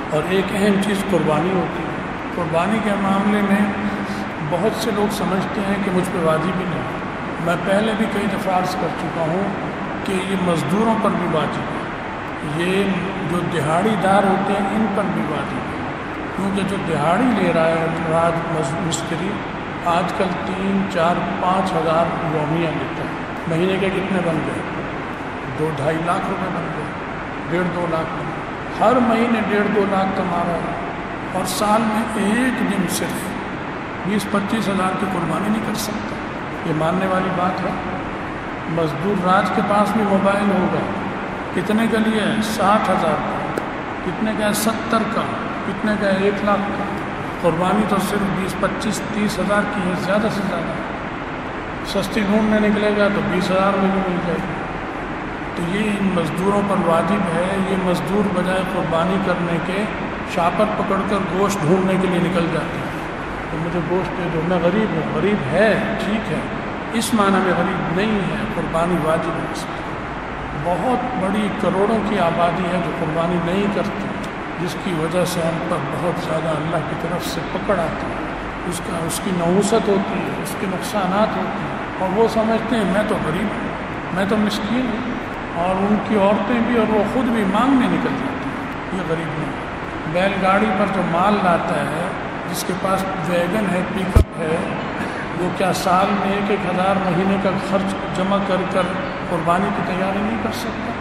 اور ایک اہم چیز قربانی ہوتی ہے۔ قربانی کے معاملے میں بہت سے لوگ سمجھتے ہیں کہ مجھ پہ واجب ہی نہیں۔ میں پہلے بھی کئی دفعہ عرض کر چکا ہوں کہ یہ مزدوروں پر بھی واجب ہے، یہ جو دہاڑی دار ہوتے ہیں ان پر بھی واجب ہے، کیونکہ جو دہاڑی لے رہا ہے راج مستری آج کل 3، 4، 5 ہزار یومیہ لیتا ہے۔ مہینے کے کتنے بن گئے؟ 2-2.5 لاکھ روپے بن گئے، 1.5-2 لاکھ بن گئے۔ ہر مہینے 1.5-2 لاکھ کما رہا ہے، اور سال میں ایک دن صرف 20-25 ہزار کی قربانی نہیں کر سکتا۔ یہ ماننے والی بات ہے؟ مزدور راج کے پاس بھی موبائل ہوگا، کتنے کا لیا ہے؟ 60,000 کا، کتنے کا ہے؟ 70 کا، کتنے کا ہے؟ 1 لاکھ کا۔ قربانی تو صرف 20-25-30 ہزار کی ہے، زیادہ سے زیادہ۔ سستی ڈھونڈنے نکلے گا تو 20,000 میں بھی مل جائے گی۔ تو یہ ان مزدوروں پر واجب ہے۔ یہ مزدور بجائے قربانی کرنے کے شاپر پکڑ کر گوشت ڈھونڈنے کے لیے نکل جاتے ہیں، تو مجھے گوشت دے دو، میں غریب ہوں۔ غریب ہے، ٹھیک ہے، اس معنی میں غریب نہیں ہے، قربانی واجب ہے اس پر۔ بہت بڑی کروڑوں کی آبادی ہے جو قربانی نہیں کرتی، جس کی وجہ سے ہم پر بہت زیادہ اللہ کی طرف سے پکڑ آتی ہے، اس کی نحوست ہوتی ہے، اس کے نقصانات ہوتے ہیں، اور وہ سمجھتے ہیں میں تو غریب ہوں، میں تو مسکین ہوں، اور ان کی عورتیں بھی اور وہ خود بھی مانگنے نکل جاتی ہیں۔ یہ غریب نہیں۔ بیل گاڑی پر جو مال لاتا ہے، جس کے پاس ویگن ہے، پک اپ ہے، وہ کیا سال میں 1,000 مہینے کا خرچ جمع کر قربانی کی تیاری نہیں کر سکتا؟